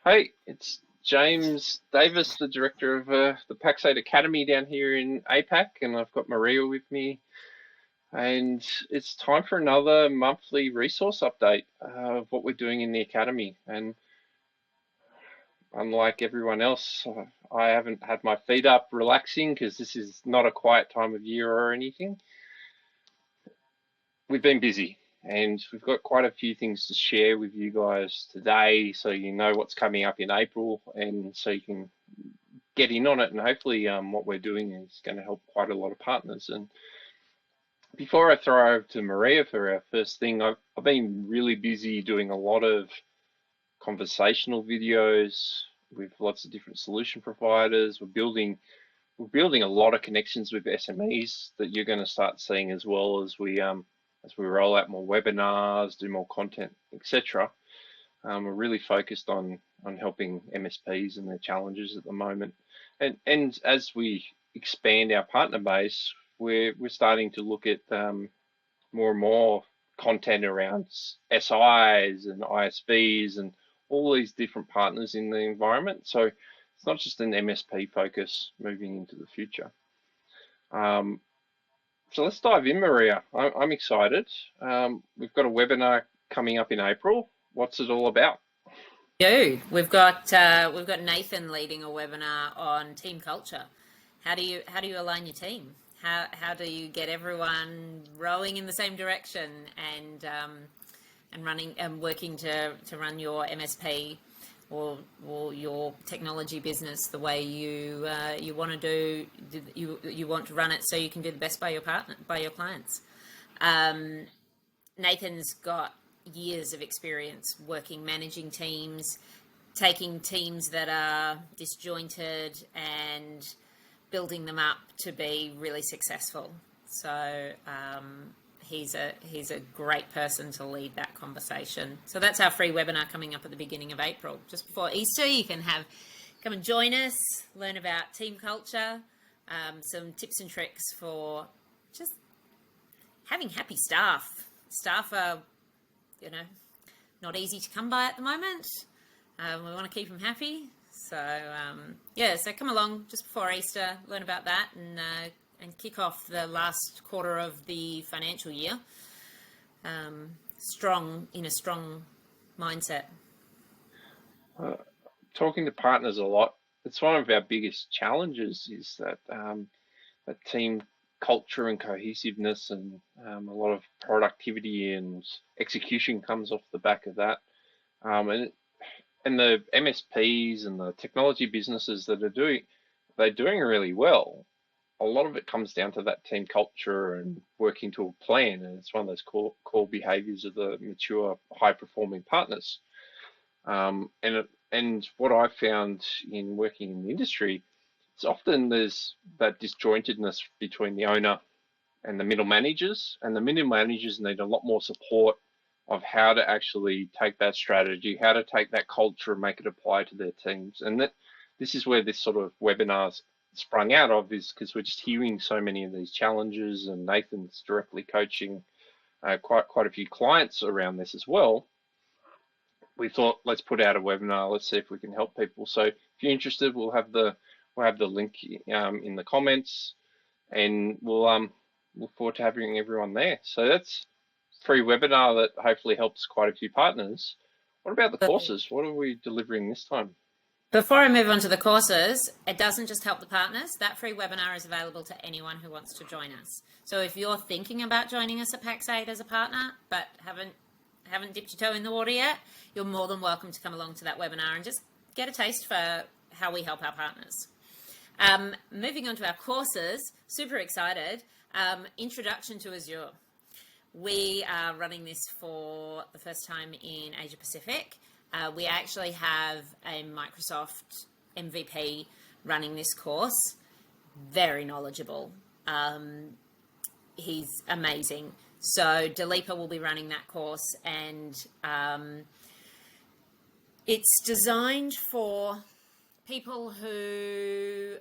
Hey, it's James Davis, the director of the Pax8 Academy down here in APAC, and I've got Maria with me. And it's time for another monthly resource update of what we're doing in the academy. And unlike everyone else, I haven't had my feet up relaxing because this is not a quiet time of year or anything. We've been busy, and we've got quite a few things to share with you guys today, so you know what's coming up in April, and so you can get in on it. And hopefully, what we're doing is going to help quite a lot of partners. And before I throw over to Maria for our first thing, I've been really busy doing a lot of conversational videos with lots of different solution providers. We're building a lot of connections with SMEs that you're going to start seeing as well as we roll out more webinars, do more content, etc. We're really focused on helping MSPs and their challenges at the moment, and as we expand our partner base, we're starting to look at more and more content around SIs and ISVs and all these different partners in the environment. So it's not just an MSP focus moving into the future. Um, so let's dive in, Maria. I'm excited. We've got a webinar coming up in April. What's it all about? Dude, we've got Nathan leading a webinar on team culture. How do you align your team? How do you get everyone rowing in the same direction and running and working to run your MSP or your technology business the way you want to do you want to run it so you can do the best by your clients. Nathan's got years of experience managing teams, taking teams that are disjointed and building them up to be really successful. So he's a great person to lead that conversation. So that's our free webinar coming up at the beginning of April, just before Easter. You can come and join us, learn about team culture, some tips and tricks for just having happy staff. Staff are, not easy to come by at the moment. We want to keep them happy. So, so come along just before Easter, learn about that, and kick off the last quarter of the financial year in a strong mindset. Talking to partners a lot, it's one of our biggest challenges is that that team culture and cohesiveness, and a lot of productivity and execution comes off the back of that. And the MSPs and the technology businesses that they're doing really well. A lot of it comes down to that team culture and working to a plan, and it's one of those core behaviors of the mature, high-performing partners. And what I've found in working in the industry, it's often there's that disjointedness between the owner and the middle managers, and the middle managers need a lot more support of how to actually take that strategy, how to take that culture and make it apply to their teams. And this is where this sort of webinars sprung out of, is because we're just hearing so many of these challenges, and Nathan's directly coaching quite a few clients around this as well. We thought, let's put out a webinar, let's see if we can help people. So if you're interested, we'll have the link in the comments, and we'll look forward to having everyone there. So that's free webinar that hopefully helps quite a few partners. What about the courses? What are we delivering this time? Before I move on to the courses, it doesn't just help the partners. That free webinar is available to anyone who wants to join us. So if you're thinking about joining us at Pax8 as a partner, but haven't dipped your toe in the water yet, you're more than welcome to come along to that webinar and just get a taste for how we help our partners. Moving on to our courses, super excited. Introduction to Azure. We are running this for the first time in Asia Pacific. We actually have a Microsoft MVP running this course, very knowledgeable. He's amazing. So Dalipa will be running that course, and it's designed for people who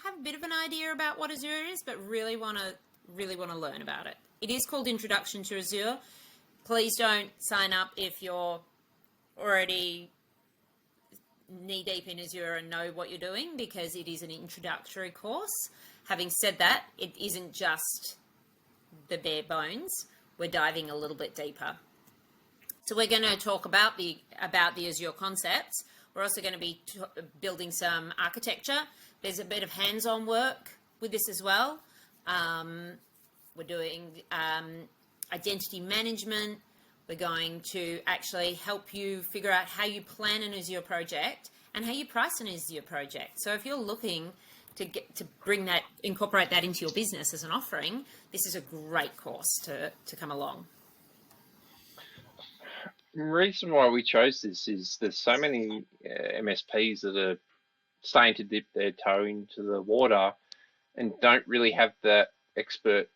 have a bit of an idea about what Azure is, but really want to learn about it. It is called Introduction to Azure. Please don't sign up if you're already knee deep in Azure and know what you're doing, because it is an introductory course. Having said that, it isn't just the bare bones. We're diving a little bit deeper. So we're going to talk about the Azure concepts. We're also going to be building some architecture. There's a bit of hands-on work with this as well. We're doing identity management. We're going to actually help you figure out how you plan an Azure project and how you price an Azure project. So if you're looking to incorporate that into your business as an offering, this is a great course to come along. The reason why we chose this is there's so many MSPs that are starting to dip their toe into the water and don't really have that expert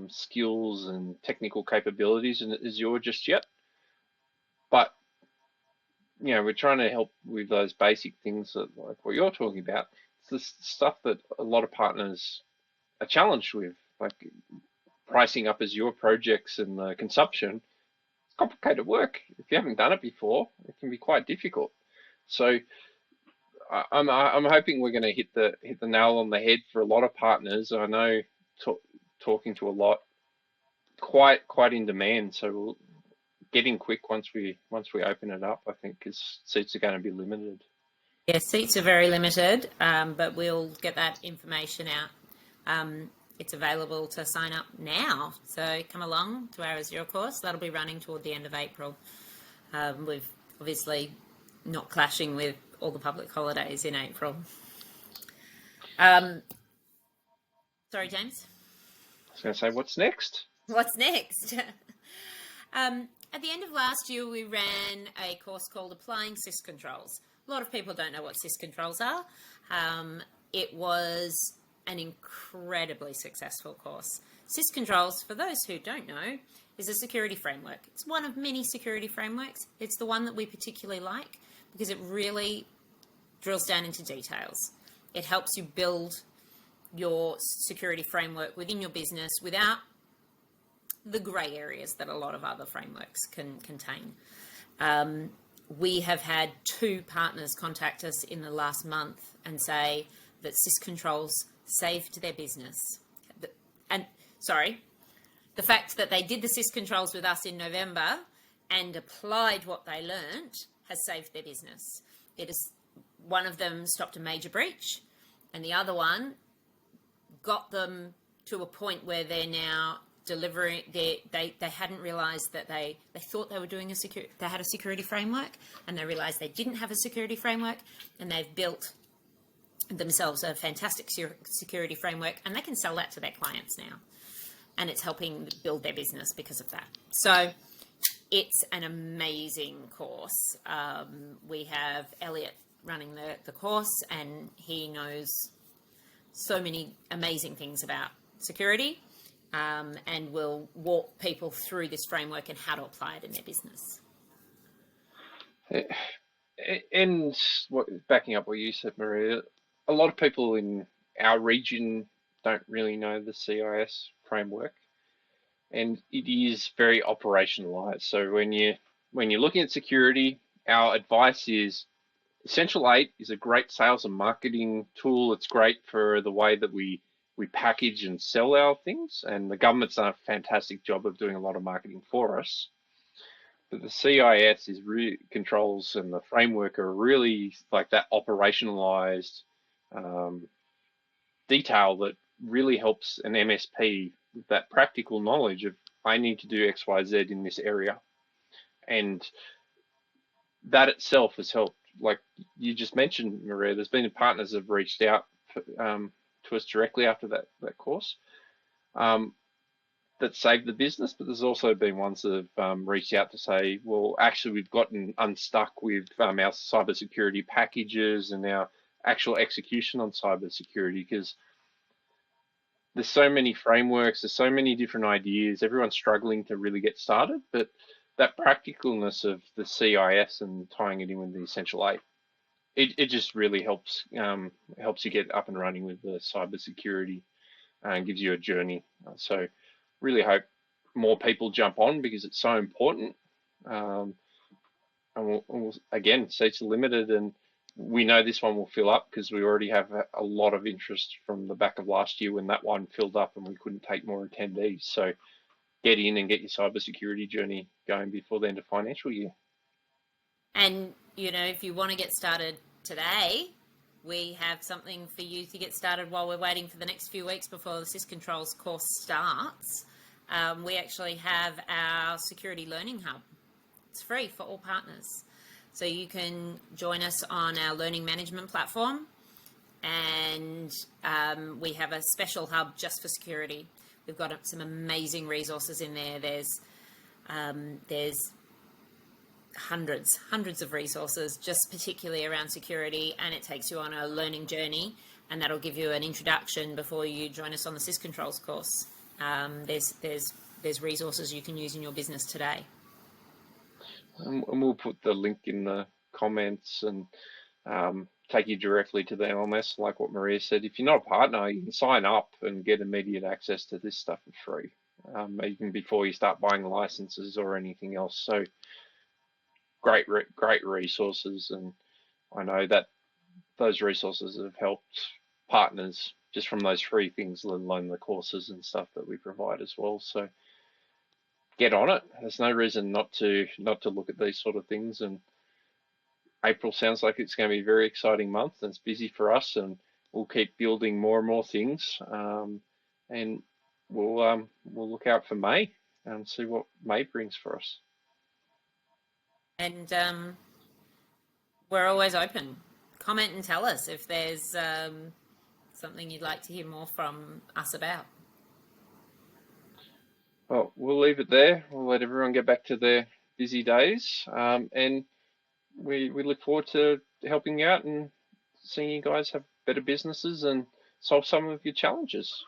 skills and technical capabilities in Azure just yet. But we're trying to help with those basic things that, like what you're talking about. It's the stuff that a lot of partners are challenged with, like pricing up Azure projects and the consumption. It's complicated work. If you haven't done it before, it can be quite difficult. So I'm hoping we're going to hit the nail on the head for a lot of partners. I know talking to a lot, quite in demand. So we'll get in quick once we open it up, I think, because seats are going to be limited. Yeah, seats are very limited, but we'll get that information out. It's available to sign up now. So come along to our Azure course. That'll be running toward the end of April. We've obviously not clashing with all the public holidays in April. Sorry, James? I was going to say, what's next? What's next? At the end of last year, we ran a course called Applying Sys Controls. A lot of people don't know what Sys Controls are. It was an incredibly successful course. Sys Controls, for those who don't know, is a security framework. It's one of many security frameworks. It's the one that we particularly like because it really drills down into details. It helps you build your security framework within your business without the grey areas that a lot of other frameworks can contain. We have had 2 partners contact us in the last month and say that Sys Controls saved their business. The fact that they did the Sys Controls with us in November and applied what they learnt has saved their business. One of them stopped a major breach, and the other one got them to a point where they're now delivering. They hadn't realised that they thought they were doing they had a security framework, and they realised they didn't have a security framework, and they've built themselves a fantastic security framework, and they can sell that to their clients now, and it's helping build their business because of that. So it's an amazing course. We have Elliot running the course, and he knows so many amazing things about security, and will walk people through this framework and how to apply it in their business. And backing up what you said, Maria, a lot of people in our region don't really know the CIS framework, and it is very operationalized. So when you're looking at security, our advice is Essential 8 is a great sales and marketing tool. It's great for the way that we package and sell our things, and the government's done a fantastic job of doing a lot of marketing for us. But the CIS is really controls, and the framework are really like that operationalized detail that really helps an MSP with that practical knowledge of I need to do X, Y, Z in this area, and that itself has helped. Like you just mentioned, Maria, there's been partners that have reached out to us directly after that course that saved the business, but there's also been ones that have reached out to say, well, actually, we've gotten unstuck with our cybersecurity packages and our actual execution on cybersecurity, because there's so many frameworks, there's so many different ideas, everyone's struggling to really get started, but that practicalness of the CIS and tying it in with the Essential 8, it just really helps you get up and running with the cybersecurity and gives you a journey. So really hope more people jump on because it's so important. again, seats are limited, and we know this one will fill up because we already have a lot of interest from the back of last year when that one filled up and we couldn't take more attendees. So get in and get your cybersecurity journey going before the end of financial year. And, if you want to get started today, we have something for you to get started while we're waiting for the next few weeks before the SysControls course starts. We actually have our security learning hub. It's free for all partners. So you can join us on our learning management platform, and we have a special hub just for security. We've got some amazing resources in there. There's hundreds of resources just particularly around security, and it takes you on a learning journey, and that'll give you an introduction before you join us on the SysControls course. There's resources you can use in your business today. And we'll put the link in the comments and take you directly to the LMS. Like what Maria said, if you're not a partner, you can sign up and get immediate access to this stuff for free, even before you start buying licenses or anything else. So great resources, and I know that those resources have helped partners just from those free things, let alone the courses and stuff that we provide as well. So get on it. There's no reason not to look at these sort of things. And April sounds like it's going to be a very exciting month, and it's busy for us, and we'll keep building more and more things. And we'll look out for May and see what May brings for us. And we're always open. Comment and tell us if there's something you'd like to hear more from us about. Well, we'll leave it there. We'll let everyone get back to their busy days, and we look forward to helping you out and seeing you guys have better businesses and solve some of your challenges.